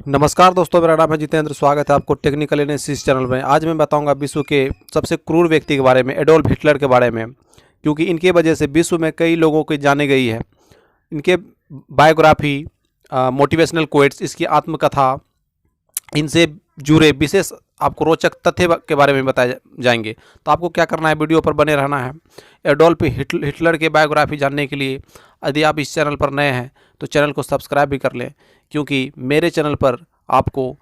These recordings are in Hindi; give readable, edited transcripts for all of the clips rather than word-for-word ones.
नमस्कार दोस्तों, मेरा नाम है जितेंद्र। स्वागत है आपको टेक्निकल एनालिसिस चैनल में। आज मैं बताऊंगा विश्व के सबसे क्रूर व्यक्ति के बारे में, एडोल्फ हिटलर के बारे में, क्योंकि इनके वजह से विश्व में कई लोगों की जानी गई है। इनके बायोग्राफी, मोटिवेशनल कोट्स, इसकी आत्मकथा, इनसे जुड़े विशेष आपको रोचक तथ्य के बारे में बताए जाएंगे। तो आपको क्या करना है, वीडियो पर बने रहना है। एडोल्फ हिटलर के बायोग्राफी जानने के लिए यदि आप इस चैनल पर नए हैं तो चैनल को सब्सक्राइब भी कर लें, क्योंकि मेरे चैनल पर आपको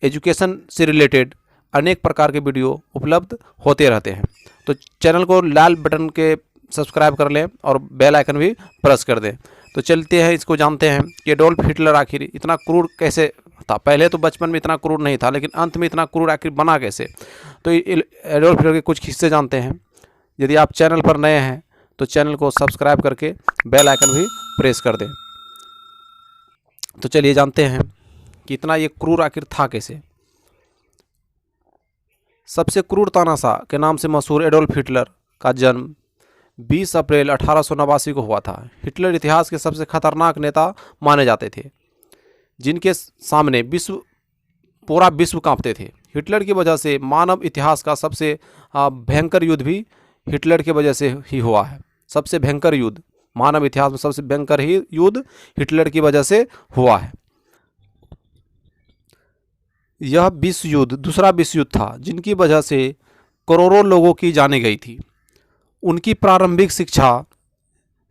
एजुकेशन से रिलेटेड अनेक प्रकार के वीडियो उपलब्ध होते रहते हैं। तो चैनल को लाल बटन के सब्सक्राइब कर लें और बेल आइकन भी प्रेस कर दें। तो चलते हैं, इसको जानते हैं कि एडोल्फ हिटलर आखिर इतना क्रूर कैसे था। पहले तो बचपन में इतना क्रूर नहीं था, लेकिन अंत में इतना क्रूर आखिर बना कैसे। तो एडोल्फ हिटलर के कुछ हिस्से जानते हैं। यदि आप चैनल पर नए हैं तो चैनल को सब्सक्राइब करके बेल आइकन भी प्रेस कर दें। तो चलिए जानते हैं कि इतना ये क्रूर आखिर था कैसे। सबसे क्रूर तानाशाह के नाम से मशहूर एडोल्फ हिटलर का जन्म 20 अप्रैल 1889 को हुआ था। हिटलर इतिहास के सबसे खतरनाक नेता माने जाते थे, जिनके सामने पूरा विश्व कांपते थे। हिटलर की वजह से मानव इतिहास का सबसे भयंकर युद्ध भी हिटलर की वजह से ही हुआ है। सबसे भयंकर युद्ध, मानव इतिहास में सबसे भयंकर ही युद्ध हिटलर की वजह से हुआ है। यह विश्व युद्ध दूसरा विश्व युद्ध था, जिनकी वजह से करोड़ों लोगों की जाने गई थी। उनकी प्रारंभिक शिक्षा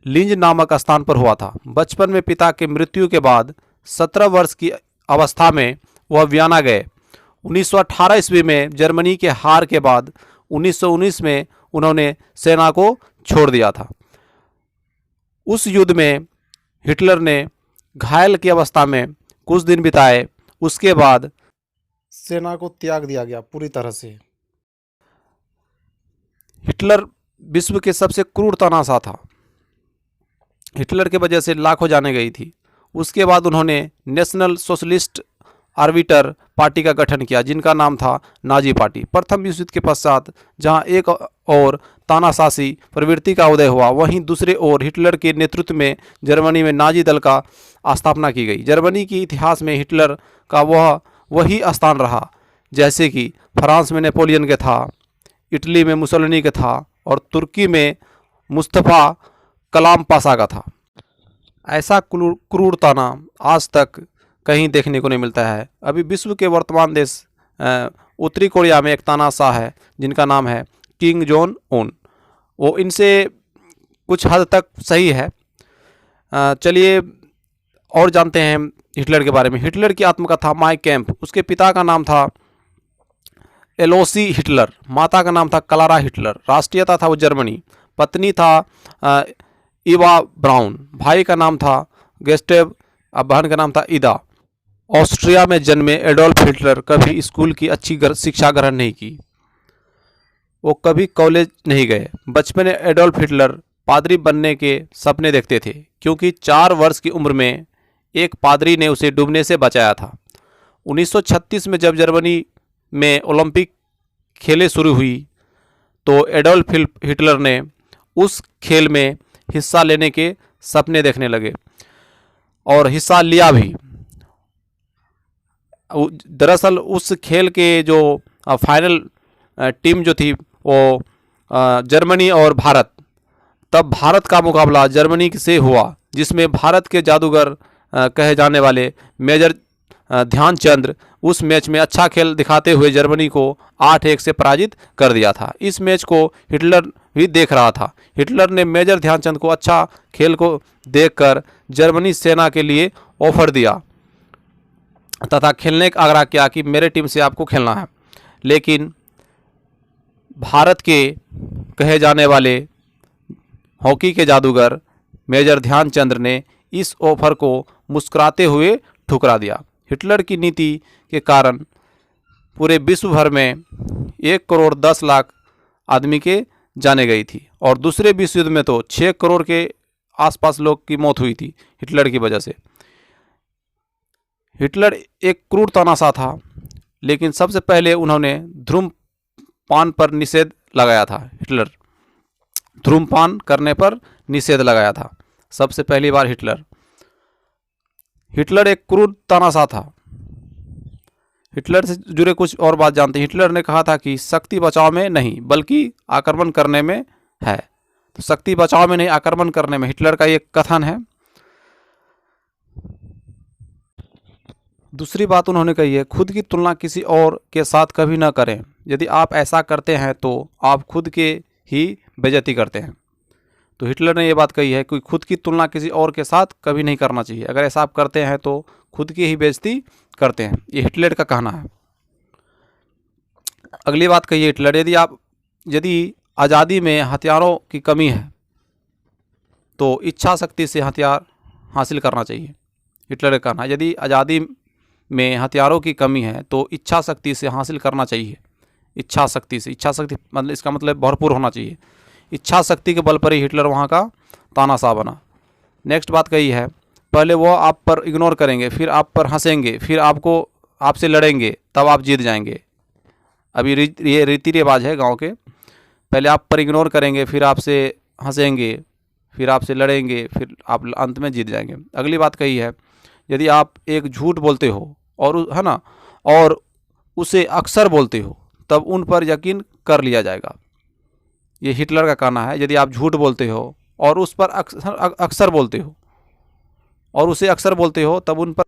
लिंज नामक स्थान पर हुआ था। बचपन में पिता के मृत्यु के बाद 17 वर्ष की अवस्था में वह वियना गए। 1918 ईस्वी में जर्मनी के हार के बाद 1919 में उन्होंने सेना को छोड़ दिया था। उस युद्ध में हिटलर ने घायल की अवस्था में कुछ दिन बिताए। उसके बाद सेना को त्याग दिया गया पूरी तरह से। हिटलर विश्व के सबसे क्रूर तानाशाह था। हिटलर के वजह से लाखों जाने गई थी। उसके बाद उन्होंने नेशनल सोशलिस्ट आर्बिटर पार्टी का गठन किया, जिनका नाम था नाजी पार्टी। प्रथम विश्व युद्ध के पश्चात जहां एक और तानाशाही प्रवृत्ति का उदय हुआ, वहीं दूसरे ओर हिटलर के नेतृत्व में जर्मनी में नाजी दल का स्थापना की गई। जर्मनी के इतिहास में हिटलर का वही स्थान रहा, जैसे कि फ्रांस में नेपोलियन के था, इटली में मुसोलिनी के था और तुर्की में मुस्तफ़ा कलाम पाशा का था। ऐसा क्रूरताना आज तक कहीं देखने को नहीं मिलता है। अभी विश्व के वर्तमान देश उत्तरी कोरिया में एक तानाशाह है, जिनका नाम है किंग जोंग उन। वो इनसे कुछ हद तक सही है। चलिए और जानते हैं हिटलर के बारे में। हिटलर की आत्मकथा माय कैंप। उसके पिता का नाम था एलोसी हिटलर, माता का नाम था क्लारा हिटलर। राष्ट्रीयता था वो जर्मनी। पत्नी था इवा ब्राउन। भाई का नाम था गेस्टेव, बहन का नाम था इदा। ऑस्ट्रिया में जन्मे एडोल्फ हिटलर कभी स्कूल की अच्छी शिक्षा ग्रहण नहीं की। वो कभी कॉलेज नहीं गए। बचपन में एडोल्फ हिटलर पादरी बनने के सपने देखते थे, क्योंकि 4 वर्ष की उम्र में एक पादरी ने उसे डूबने से बचाया था। 1936 में जब जर्मनी में ओलंपिक खेलें शुरू हुई तो एडोल्फ हिटलर ने उस खेल में हिस्सा लेने के सपने देखने लगे और हिस्सा लिया भी। दरअसल उस खेल के जो फाइनल टीम जो थी वो जर्मनी और भारत, तब भारत का मुकाबला जर्मनी से हुआ, जिसमें भारत के जादूगर कहे जाने वाले मेजर ध्यानचंद उस मैच में अच्छा खेल दिखाते हुए जर्मनी को 8-1 से पराजित कर दिया था। इस मैच को हिटलर भी देख रहा था। हिटलर ने मेजर ध्यानचंद को अच्छा खेल को देखकर जर्मनी सेना के लिए ऑफर दिया तथा खेलने का आग्रह किया कि मेरे टीम से आपको खेलना है। लेकिन भारत के कहे जाने वाले हॉकी के जादूगर मेजर ध्यानचंद ने इस ऑफर को मुस्कुराते हुए ठुकरा दिया। हिटलर की नीति के कारण पूरे विश्व भर में 1 करोड़ 10 लाख आदमी के जाने गई थी और दूसरे विश्व युद्ध में तो 6 करोड़ के आसपास लोग की मौत हुई थी हिटलर की वजह से। हिटलर एक क्रूर तानाशाह था, लेकिन सबसे पहले उन्होंने धूम्रपान पर निषेध लगाया था। हिटलर धूम्रपान करने पर निषेध लगाया था सबसे पहली बार हिटलर एक क्रूर तानाशाह था। हिटलर से जुड़े कुछ और बात जानते हैं। हिटलर ने कहा था कि शक्ति बचाव में नहीं बल्कि आक्रमण करने में है। तो शक्ति बचाव में नहीं आक्रमण करने में हिटलर का ये कथन है। दूसरी बात उन्होंने कही है, खुद की तुलना किसी और के साथ कभी ना करें। यदि आप ऐसा करते हैं तो आप खुद के ही बेइज्जती करते हैं। तो हिटलर ने ये बात कही है कि खुद की तुलना किसी और के साथ कभी नहीं करना चाहिए। अगर ऐसा आप करते हैं तो खुद की ही बेइज्जती करते हैं। ये हिटलर का कहना है। अगली बात कही है हिटलर, यदि आज़ादी में हथियारों की कमी है तो इच्छा शक्ति से हथियार हासिल करना चाहिए। हिटलर का कहना है, यदि आज़ादी में हथियारों की कमी है तो इच्छा शक्ति से हासिल करना चाहिए। इच्छा शक्ति मतलब इसका मतलब भरपूर होना चाहिए। इच्छा शक्ति के बल पर ही हिटलर वहाँ का तानाशाह बना। नेक्स्ट बात कही है, पहले वो आप पर इग्नोर करेंगे, फिर आप पर हंसेंगे, फिर आपसे लड़ेंगे, तब आप जीत जाएंगे। अभी ये रीति रिवाज है गांव के। पहले आप पर इग्नोर करेंगे, फिर आपसे हंसेंगे, फिर आपसे लड़ेंगे, फिर आप अंत में जीत जाएंगे। अगली बात कही है, यदि आप एक झूठ बोलते हो और उसे अक्सर बोलते हो तब उन पर यकीन कर लिया जाएगा। ये हिटलर का कहना है, यदि आप झूठ बोलते हो और उस पर अक्सर बोलते हो और उसे अक्सर बोलते हो तब उन पर